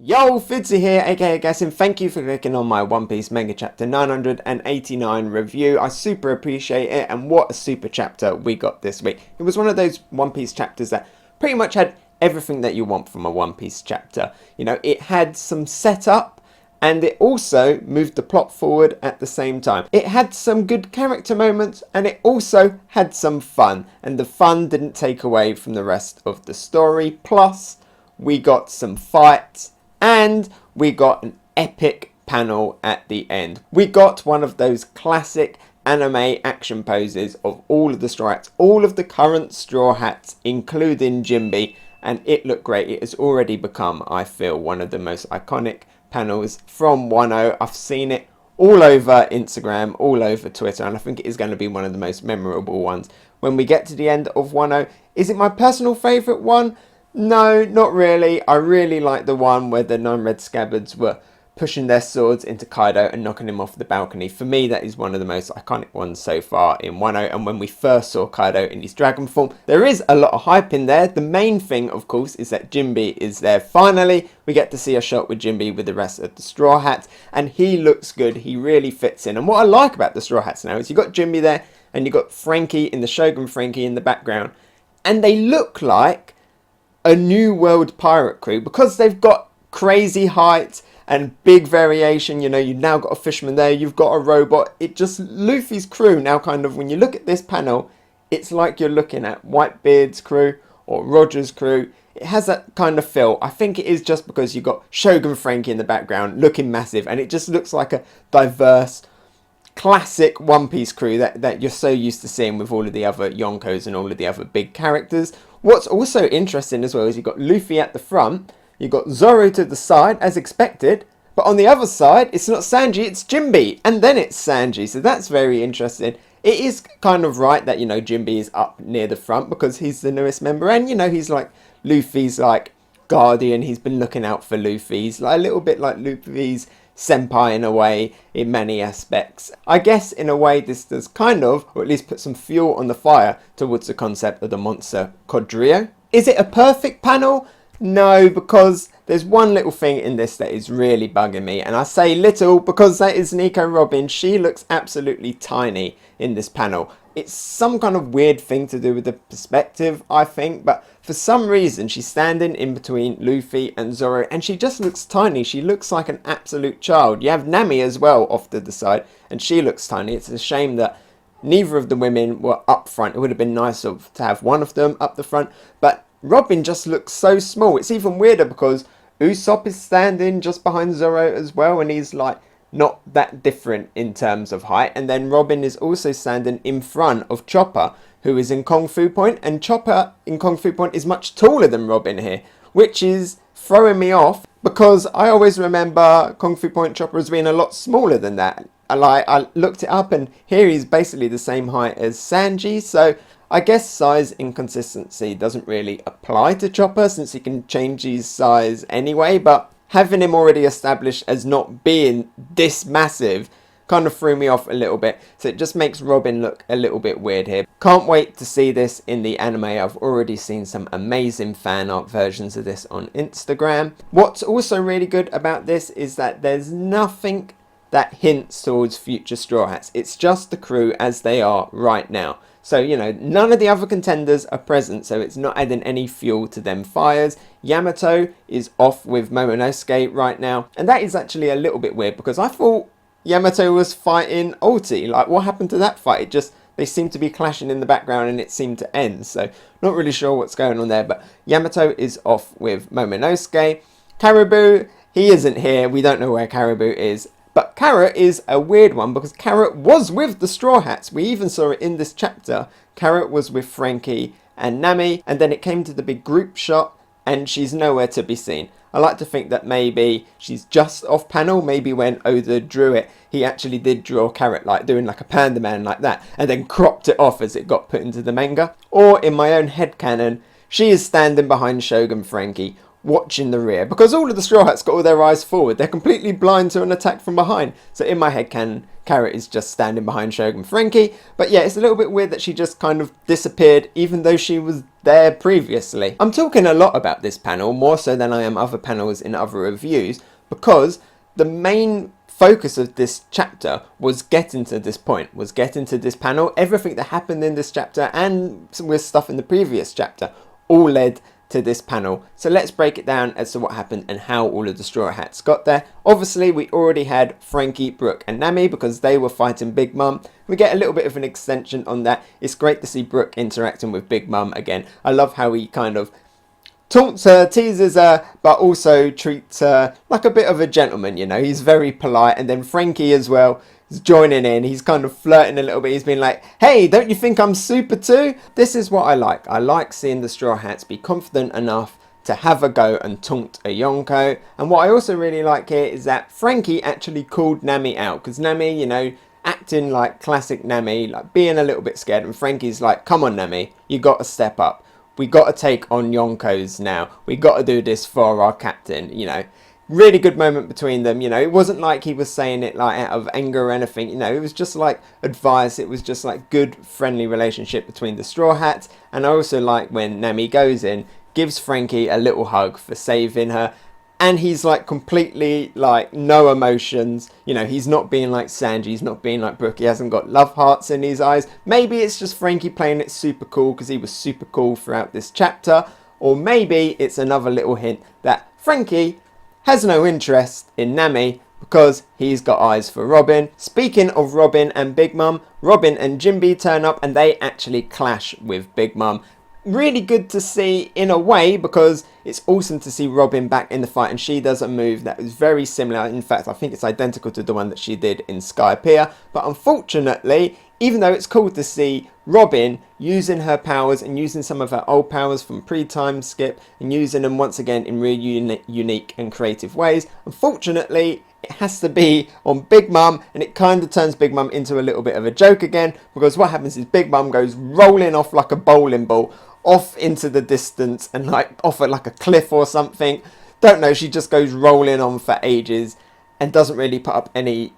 Yo, Fitzy here, aka Hegassen. Thank you for clicking on my One Piece Manga Chapter 989 review. I super appreciate it, and what a super chapter we got this week. It was one of those One Piece chapters that pretty much had everything that you want from a One Piece chapter. You know, it had some setup, and it also moved the plot forward at the same time. It had some good character moments, and it also had some fun, and the fun didn't take away from the rest of the story. Plus, we got some fights, and we got an epic panel at the end. We got one of those classic anime action poses of all of the Straw Hats, all of the current Straw Hats, including Jinbe, and it looked great. It has already become, I feel, one of the most iconic panels from Wano. I've seen it all over Instagram, all over Twitter, and I think it is going to be one of the most memorable ones when we get to the end of Wano. Is it my personal favourite one? No, not really. I really like the one where the 9 red scabbards were pushing their swords into Kaido and knocking him off the balcony. For me, that is one of the most iconic ones so far in Wano. And when we first saw Kaido in his dragon form, there is a lot of hype in there. The main thing, of course, is that Jinbe is there. Finally, we get to see a shot with Jinbe with the rest of the Straw Hats, and he looks good. He really fits in. And what I like about the Straw Hats now is you've got Jinbe there, and you've got Franky in the Shogun Franky in the background, and they look like a new world pirate crew because they've got crazy height and big variation. You know, you've now got a fisherman there, you've got a robot. It just, Luffy's crew now, kind of, when you look at this panel, it's like you're looking at Whitebeard's crew or Roger's crew. It has that kind of feel. I think it is just because you've got Shogun Franky in the background looking massive, and it just looks like a diverse classic One Piece crew that you're so used to seeing with all of the other Yonkos and all of the other big characters. What's also interesting as well is you've got Luffy at the front, you've got Zoro to the side as expected, but on the other side it's not Sanji, it's Jinbe, and then it's Sanji, so that's very interesting. It is kind of right that, you know, Jinbe is up near the front because he's the newest member, and, you know, he's like Luffy's like guardian. He's been looking out for Luffy. He's like a little bit like Luffy's senpai in a way, in many aspects. I guess in a way this does kind of, or at least put some fuel on the fire towards the concept of the monster quadrio. Is it a perfect panel? No, because there's one little thing in this that is really bugging me, and I say little because that is Nico Robin. She looks absolutely tiny in this panel. It's some kind of weird thing to do with the perspective, I think, but for some reason she's standing in between Luffy and Zoro, and she just looks tiny. She looks like an absolute child. You have Nami as well off to the side, and she looks tiny. It's a shame that neither of the women were up front. It would have been nice to have one of them up the front, but Robin just looks so small. It's even weirder because Usopp is standing just behind Zoro as well, and he's like not that different in terms of height. And then Robin is also standing in front of Chopper, who is in Kung Fu Point, and Chopper in Kung Fu Point is much taller than Robin here, which is throwing me off because I always remember Kung Fu Point Chopper as being a lot smaller than that. I looked it up, and here he's basically the same height as Sanji, so I guess size inconsistency doesn't really apply to Chopper since he can change his size anyway, but having him already established as not being this massive kind of threw me off a little bit, so it just makes Robin look a little bit weird here. Can't wait to see this in the anime. I've already seen some amazing fan art versions of this on Instagram. What's also really good about this is that there's nothing that hints towards future Straw Hats. It's just the crew as they are right now. So, you know, none of the other contenders are present, so it's not adding any fuel to them fires. Yamato is off with Momonosuke right now, and that is actually a little bit weird because I thought Yamato was fighting Ulti. Like, what happened to that fight? It just, they seem to be clashing in the background and it seemed to end, so not really sure what's going on there, but Yamato is off with Momonosuke. Caribou, he isn't here. We don't know where Caribou is. But Carrot is a weird one because Carrot was with the Straw Hats. We even saw it in this chapter. Carrot was with Franky and Nami, and then it came to the big group shot and she's nowhere to be seen. I like to think that maybe she's just off panel. Maybe when Oda drew it, he actually did draw Carrot like doing like a panda man like that and then cropped it off as it got put into the manga. Or in my own headcanon, she is standing behind Shogun Franky watching the rear, because all of the Straw Hats got all their eyes forward. They're completely blind to an attack from behind. So in my head, Carrot is just standing behind Shogun Franky. But yeah, it's a little bit weird that she just kind of disappeared, even though she was there previously. I'm talking a lot about this panel, more so than I am other panels in other reviews, because the main focus of this chapter was getting to this point, was getting to this panel. Everything that happened in this chapter and with stuff in the previous chapter all led to this panel. So let's break it down as to what happened and how all of the Straw Hats got there. Obviously, we already had Franky, Brook and Nami because they were fighting Big Mom. We get a little bit of an extension on that. It's great to see Brook interacting with Big Mom again. I love how he kind of taunts her, teases her, but also treats her like a bit of a gentleman, you know. He's very polite. And then Franky as well is joining in. He's kind of flirting a little bit. He's been like, hey, don't you think I'm super too? This is what I like. I like seeing the Straw Hats be confident enough to have a go and taunt a Yonko. And what I also really like here is that Franky actually called Nami out. Because Nami, you know, acting like classic Nami, like being a little bit scared. And Franky's like, come on, Nami, you got to step up. We got to take on Yonkos now. We got to do this for our captain, you know. Really good moment between them, you know. It wasn't like he was saying it like out of anger or anything, you know. It was just like advice. It was just like good, friendly relationship between the Straw Hats. And I also like when Nami goes in, gives Franky a little hug for saving her. And he's like completely like no emotions. You know, he's not being like Sanji. He's not being like Brook. He hasn't got love hearts in his eyes. Maybe it's just Franky playing it super cool because he was super cool throughout this chapter. Or maybe it's another little hint that Franky has no interest in Nami because he's got eyes for Robin. Speaking of Robin and Big Mom, Robin and Jinbe turn up and they actually clash with Big Mom. Really good to see in a way because it's awesome to see Robin back in the fight and she does a move that is very similar. In fact, I think it's identical to the one that she did in Sky Pier. But unfortunately, even though it's cool to see Robin using her powers and using some of her old powers from pre-time skip and using them once again in really unique and creative ways, unfortunately, it has to be on Big Mum, and it kind of turns Big Mum into a little bit of a joke again, because what happens is Big Mum goes rolling off like a bowling ball, off into the distance and like off at like a cliff or something. Don't know, she just goes rolling on for ages and doesn't really put up any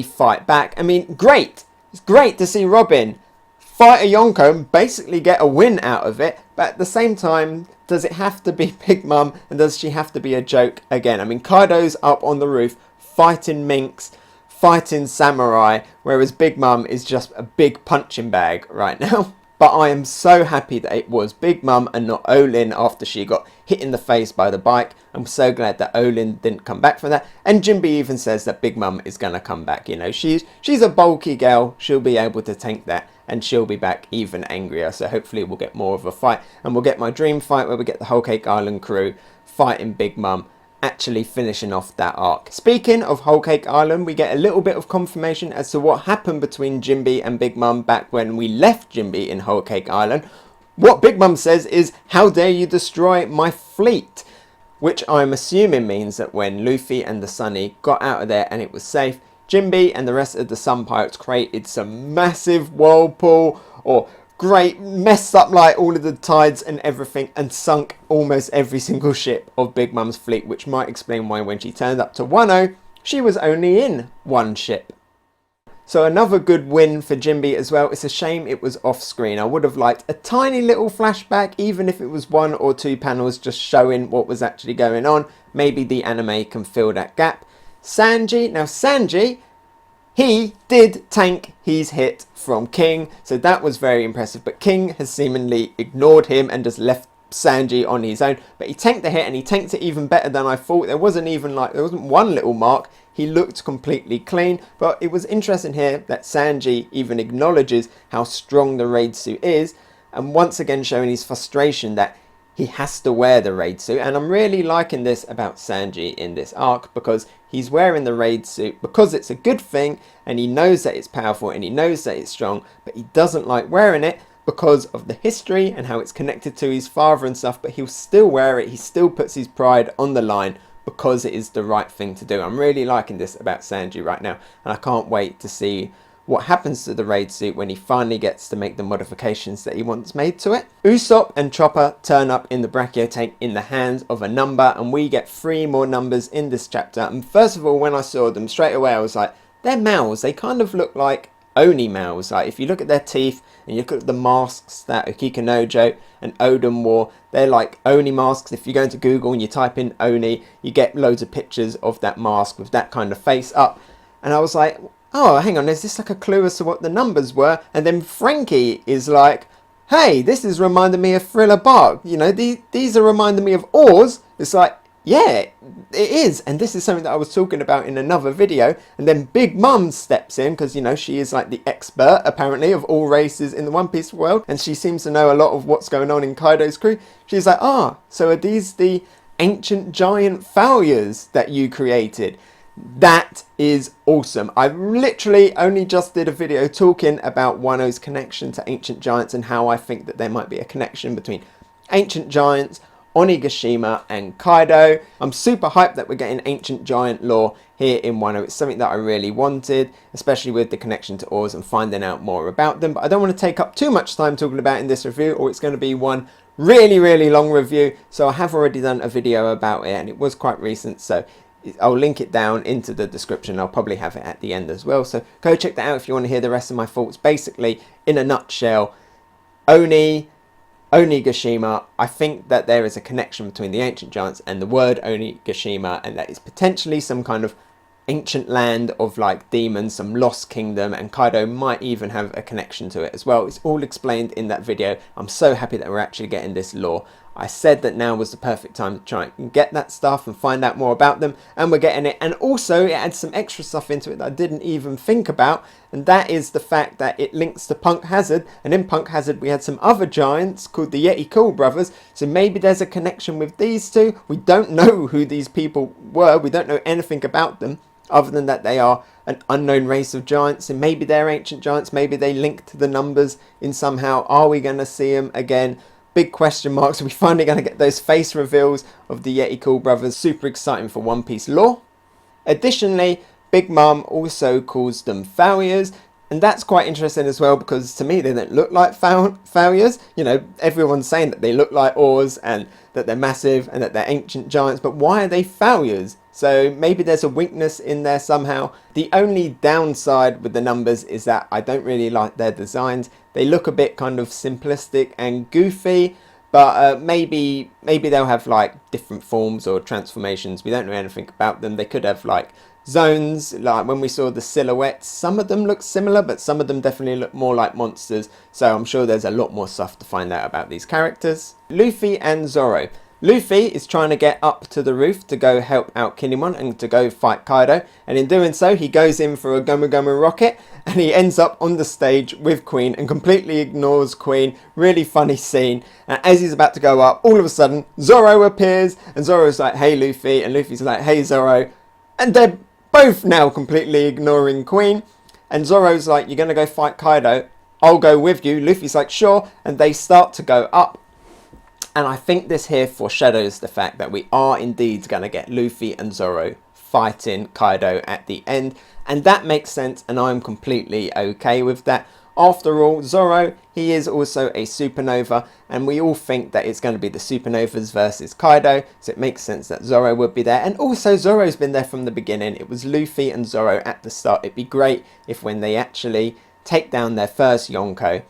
fight back. I mean, great. It's great to see Robin fight a Yonko and basically get a win out of it, but at the same time, does it have to be Big Mum and does she have to be a joke again? I mean, Kaido's up on the roof fighting minks, fighting samurai, whereas Big Mum is just a big punching bag right now. But I am so happy that it was Big Mum and not Olin after she got hit in the face by the bike. I'm so glad that Olin didn't come back from that. And Jinbe even says that Big Mum is going to come back. You know, she's a bulky girl. She'll be able to tank that and she'll be back even angrier. So hopefully we'll get more of a fight. And we'll get my dream fight where we get the Whole Cake Island crew fighting Big Mum, actually finishing off that arc. Speaking of Whole Cake Island, we get a little bit of confirmation as to what happened between Jinbe and Big Mum back when we left Jinbe in Whole Cake Island. What Big Mum says is, how dare you destroy my fleet? Which I'm assuming means that when Luffy and the Sunny got out of there and it was safe, Jinbe and the rest of the Sun Pirates created some massive whirlpool or great, messed up like all of the tides and everything and sunk almost every single ship of Big Mum's fleet, which might explain why when she turned up to Wano, she was only in one ship. So another good win for Jinbe as well. It's a shame it was off screen. I would have liked a tiny little flashback, even if it was 1 or 2 panels just showing what was actually going on. Maybe the anime can fill that gap. Sanji, now Sanji, he did tank his hit from King, so that was very impressive, but King has seemingly ignored him and just left Sanji on his own. But he tanked the hit and he tanked it even better than I thought. There wasn't one little mark. He looked completely clean, but it was interesting here that Sanji even acknowledges how strong the raid suit is, and once again showing his frustration that he has to wear the raid suit. And I'm really liking this about Sanji in this arc, because he's wearing the raid suit because it's a good thing and he knows that it's powerful and he knows that it's strong, but he doesn't like wearing it because of the history and how it's connected to his father and stuff. But he'll still wear it. He still puts his pride on the line because it is the right thing to do. I'm really liking this about Sanji right now, and I can't wait to see what happens to the raid suit when he finally gets to make the modifications that he wants made to it. Usopp and Chopper turn up in the Brachio tank in the hands of a number, and we get 3 more numbers in this chapter. And first of all, when I saw them straight away, I was like, they're mouths. They kind of look like Oni mouths. Like if you look at their teeth and you look at the masks that Okikanojo and Oden wore, they're like Oni masks. If you go into Google and you type in Oni, you get loads of pictures of that mask with that kind of face up. And I was like, oh, hang on, is this like a clue as to what the numbers were? And then Franky is like, hey, this is reminding me of Thriller Bark. You know, these are reminding me of Oars. It's like, yeah, it is. And this is something that I was talking about in another video. And then Big Mum steps in because, you know, she is like the expert, apparently, of all races in the One Piece world. And she seems to know a lot of what's going on in Kaido's crew. She's like, so are these the ancient giant failures that you created? That is awesome. I literally only just did a video talking about Wano's connection to ancient giants and how I think that there might be a connection between ancient giants, Onigashima and Kaido. I'm super hyped that we're getting ancient giant lore here in Wano. It's something that I really wanted, especially with the connection to Oars and finding out more about them. But I don't want to take up too much time talking about it in this review, or it's going to be one really long review. So I have already done a video about it and it was quite recent, so I'll link it down into the description. I'll probably have it at the end as well, so go check that out if you want to hear the rest of my thoughts. Basically, in a nutshell, Onigashima, I think that there is a connection between the ancient giants and the word Onigashima, and that is potentially some kind of ancient land of like demons, some lost kingdom, and Kaido might even have a connection to it as well. It's all explained in that video. I'm so happy that we're actually getting this lore. I said that now was the perfect time to try and get that stuff and find out more about them, and we're getting it. And also it adds some extra stuff into it that I didn't even think about, and that is the fact that it links to Punk Hazard, and in Punk Hazard we had some other giants called the Yeti Cool Brothers, so maybe there's a connection with these two. We don't know who these people were, we don't know anything about them other than that they are an unknown race of giants, and maybe they're ancient giants, maybe they link to the numbers in somehow. Are we going to see them again? Big question marks. Are we finally going to get those face reveals of the Yeti Cool Brothers? Super exciting for One Piece lore. Additionally, Big Mum also calls them failures, and that's quite interesting as well, because to me they don't look like failures. You know, everyone's saying that they look like oars and that they're massive and that they're ancient giants, but why are they failures? So maybe there's a weakness in there somehow. The only downside with the numbers is that I don't really like their designs. They look a bit kind of simplistic and goofy, but maybe they'll have like different forms or transformations. We don't know anything about them. They could have like zones, like when we saw the silhouettes, some of them look similar, but some of them definitely look more like monsters. So I'm sure there's a lot more stuff to find out about these characters. Luffy and Zoro. Luffy is trying to get up to the roof to go help out Kinemon and to go fight Kaido, and in doing so he goes in for a Gomu Gomu rocket and he ends up on the stage with Queen and completely ignores Queen. Really funny scene. And as he's about to go up, all of a sudden Zoro appears and Zoro's like, hey Luffy, and Luffy's like, hey Zoro, and they're both now completely ignoring Queen. And Zoro's like, you're gonna go fight Kaido, I'll go with you. Luffy's like, sure, and they start to go up. And I think this here foreshadows the fact that we are indeed going to get Luffy and Zoro fighting Kaido at the end. And that makes sense, and I'm completely okay with that. After all, Zoro, he is also a supernova, and we all think that it's going to be the supernovas versus Kaido, so it makes sense that Zoro would be there. And also, Zoro's been there from the beginning. It was Luffy and Zoro at the start. It'd be great if when they actually take down their first Yonko,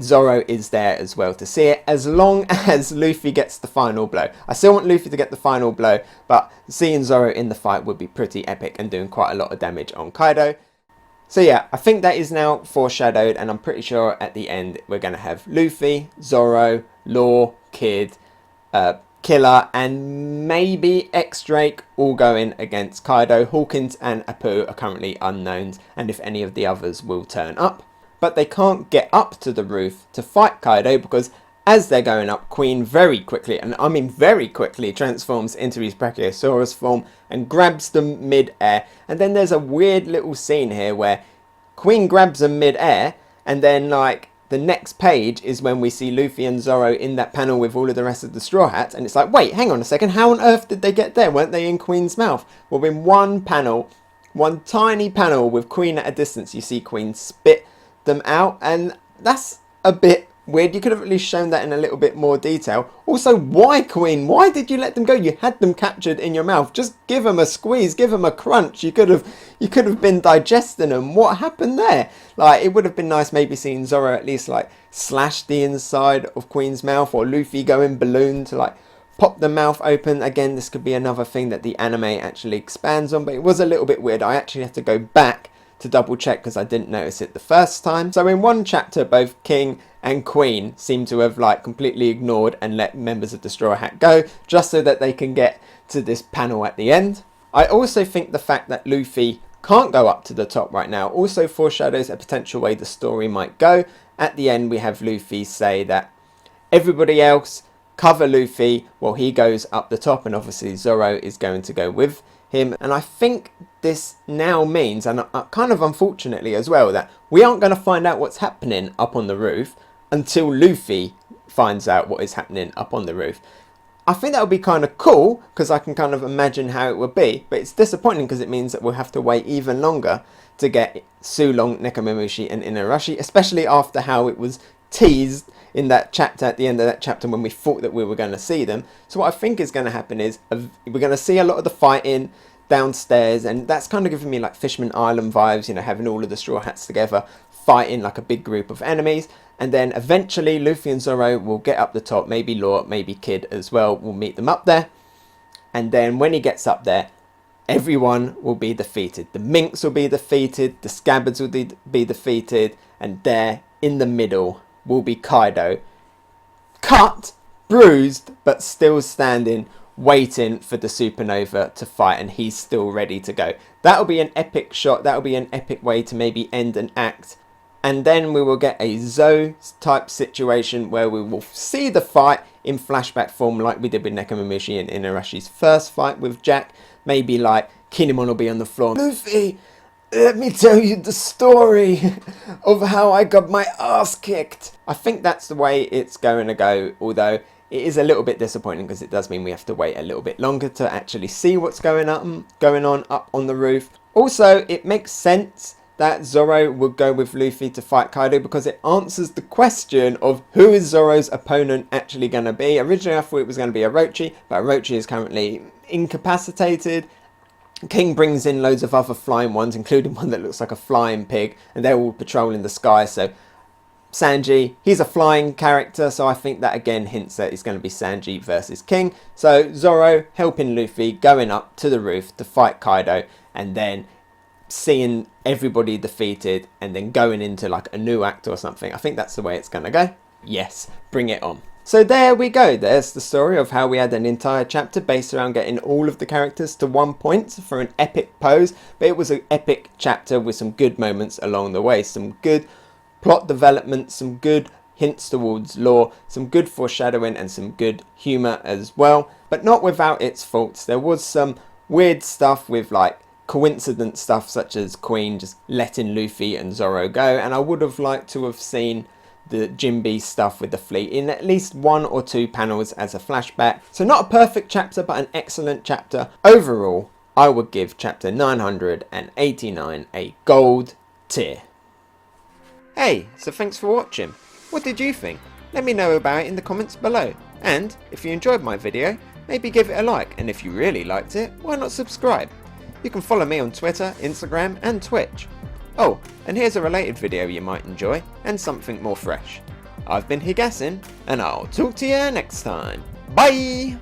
Zoro is there as well to see it, as long as Luffy gets the final blow. I still want Luffy to get the final blow, but seeing Zoro in the fight would be pretty epic and doing quite a lot of damage on Kaido. So yeah, I think that is now foreshadowed, and I'm pretty sure at the end we're going to have Luffy, Zoro, Law, Kid, Killer, and maybe X-Drake all going against Kaido. Hawkins and Apu are currently unknowns, and if any of the others will turn up. But they can't get up to the roof to fight Kaido because as they're going up, Queen very quickly, and I mean very quickly, transforms into his Brachiosaurus form and grabs them mid-air. And then there's a weird little scene here where Queen grabs them mid-air, and then like the next page is when we see Luffy and Zoro in that panel with all of the rest of the Straw Hats, and it's like, wait, hang on a second, how on earth did they get there? Weren't they in Queen's mouth? Well, in one panel, one tiny panel with Queen at a distance. You see Queen spit them out, and that's a bit weird. You could have at least shown that in a little bit more detail. Also, why Queen? Why did you let them go? You had them captured in your mouth. Just give them a squeeze, give them a crunch. You could have been digesting them. What happened there? Like, it would have been nice maybe seeing Zoro at least like slash the inside of Queen's mouth, or Luffy go in balloon to like pop the mouth open. Again, this could be another thing that the anime actually expands on, but it was a little bit weird. I actually have to go back to double check because I didn't notice it the first time. So in one chapter, both King and Queen seem to have like completely ignored and let members of the Straw Hat go, just so that they can get to this panel at the end. I also think the fact that Luffy can't go up to the top right now also foreshadows a potential way the story might go. At the end, we have Luffy say that everybody else cover Luffy while he goes up the top, and obviously Zoro is going to go with him. And I think this now means, and kind of unfortunately as well, that we aren't going to find out what's happening up on the roof until Luffy finds out what is happening up on the roof. I think that would be kind of cool, because I can kind of imagine how it would be, but it's disappointing because it means that we'll have to wait even longer to get Sulong, Nekomamushi and Inuarashi, especially after how it was teased in that chapter, at the end of that chapter, when we thought that we were going to see them. So what I think is going to happen is we're going to see a lot of the fighting downstairs, and that's kind of giving me like Fishman Island vibes, you know, having all of the Straw Hats together fighting like a big group of enemies. And then eventually Luffy and Zoro will get up the top, maybe Law, maybe Kid as well will meet them up there. And then when he gets up there, everyone will be defeated. The Minks will be defeated, the Scabbards will be defeated, and there in the middle will be Kaido, cut, bruised, but still standing, waiting for the supernova to fight, and he's still ready to go. That'll be an epic shot. That'll be an epic way to maybe end an act. And then we will get a Zoe type situation where we will see the fight in flashback form, like we did with Nekomamushi and Inuarashi's first fight with Jack. Maybe like Kinemon will be on the floor. Luffy, let me tell you the story of how I got my ass kicked. I think that's the way it's going to go, although it is a little bit disappointing because it does mean we have to wait a little bit longer to actually see what's going on up on the roof. Also, it makes sense that Zoro would go with Luffy to fight Kaido, because it answers the question of who is Zoro's opponent actually going to be. Originally I thought it was going to be Orochi, but Orochi is currently incapacitated. King brings in loads of other flying ones, including one that looks like a flying pig, and they're all patrolling the sky. So Sanji, he's a flying character, so I think that again hints that it's going to be Sanji versus King. So Zoro helping Luffy, going up to the roof to fight Kaido, and then seeing everybody defeated, and then going into like a new act or something. I think that's the way it's going to go. Yes, bring it on. So there we go. There's the story of how we had an entire chapter based around getting all of the characters to 1 point for an epic pose. But it was an epic chapter with some good moments along the way. Some good plot development, some good hints towards lore, some good foreshadowing, and some good humour as well. But not without its faults. There was some weird stuff with like coincidence stuff, such as Queen just letting Luffy and Zoro go. And I would have liked to have seen the Jinbe stuff with the fleet in at least 1 or 2 panels as a flashback. So not a perfect chapter, but an excellent chapter. Overall, I would give chapter 989 a gold tier. Hey, so thanks for watching. What did you think? Let me know about it in the comments below. And if you enjoyed my video, maybe give it a like. And if you really liked it, why not subscribe? You can follow me on Twitter, Instagram and Twitch. Oh, and here's a related video you might enjoy, and something more fresh. I've been Hegassen, and I'll talk to you next time. Bye!